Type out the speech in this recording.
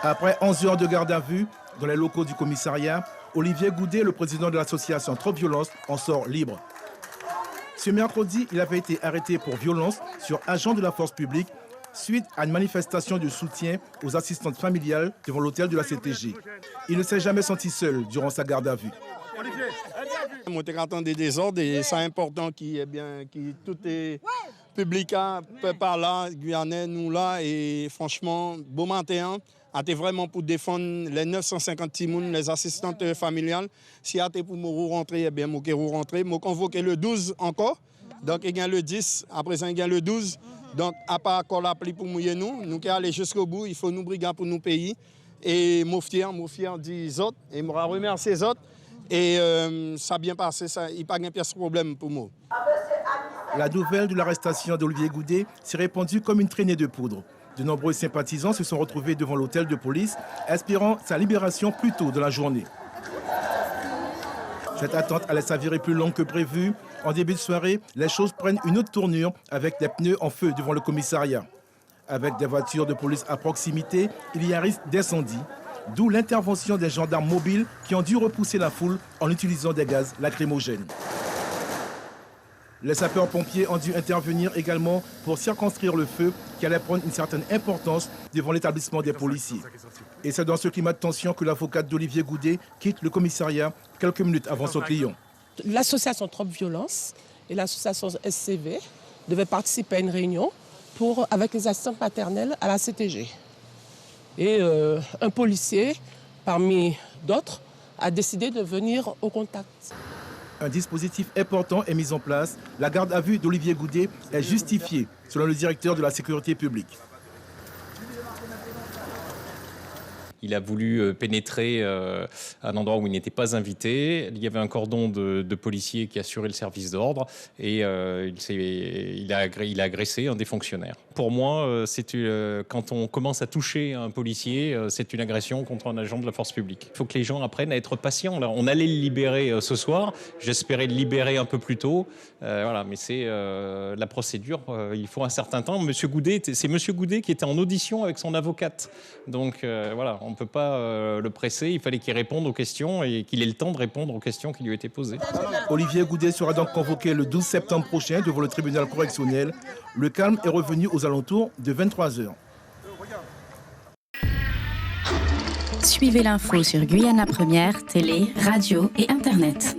Après 11 heures de garde à vue dans les locaux du commissariat, Olivier Goudet, le président de l'association Trop Violence, en sort libre. Ce mercredi, il avait été arrêté pour violence sur agent de la force publique suite à une manifestation de soutien aux assistantes familiales devant l'hôtel de la CTG. Il ne s'est jamais senti seul durant sa garde à vue. On était content des désordres et c'est important qui tout est public par là, Guyanais, nous là et franchement, beau matin. C'était vraiment pour défendre les 950 timounes, les assistantes familiales. Si c'était pour me rentrer, eh bien, je vais rentrer. Je convoqué le 12 encore. Donc, il y a le 10, à présent, il y a le 12. Donc, à part encore l'appli pour mouiller nous allons aller jusqu'au bout. Il faut nous briguer pour nous payer. Et je suis fier des autres. Et je remercie les autres. Et ça a bien passé. Il n'y a pas de problème pour moi. La nouvelle de l'arrestation d'Olivier Goudet s'est répandue comme une traînée de poudre. De nombreux sympathisants se sont retrouvés devant l'hôtel de police, espérant sa libération plus tôt dans la journée. Cette attente allait s'avérer plus longue que prévu. En début de soirée, les choses prennent une autre tournure avec des pneus en feu devant le commissariat. Avec des voitures de police à proximité, il y a risque d'incendie, d'où l'intervention des gendarmes mobiles qui ont dû repousser la foule en utilisant des gaz lacrymogènes. Les sapeurs-pompiers ont dû intervenir également pour circonscrire le feu qui allait prendre une certaine importance devant l'établissement des policiers. Et c'est dans ce climat de tension que l'avocate d'Olivier Goudet quitte le commissariat quelques minutes avant son client. L'association Trop Violence et l'association SCV devaient participer à une réunion avec les assistantes maternelles à la CTG. Et un policier, parmi d'autres, a décidé de venir au contact. Un dispositif important est mis en place. La garde à vue d'Olivier Goudet est justifiée, selon le directeur de la sécurité publique. Il a voulu pénétrer un endroit où il n'était pas invité. Il y avait un cordon de policiers qui assurait le service d'ordre et il a agressé un des fonctionnaires. Pour moi, quand on commence à toucher un policier, c'est une agression contre un agent de la force publique. Il faut que les gens apprennent à être patients. Là, on allait le libérer ce soir. J'espérais le libérer un peu plus tôt. Mais c'est la procédure. Il faut un certain temps. C'est Monsieur Goudet qui était en audition avec son avocate. Donc on ne peut pas le presser. Il fallait qu'il réponde aux questions et qu'il ait le temps de répondre aux questions qui lui étaient posées. Olivier Goudet sera donc convoqué le 12 septembre prochain devant le tribunal correctionnel. Le calme est revenu aux alentours de 23h. Suivez l'info sur Guyana Première, télé, radio et Internet.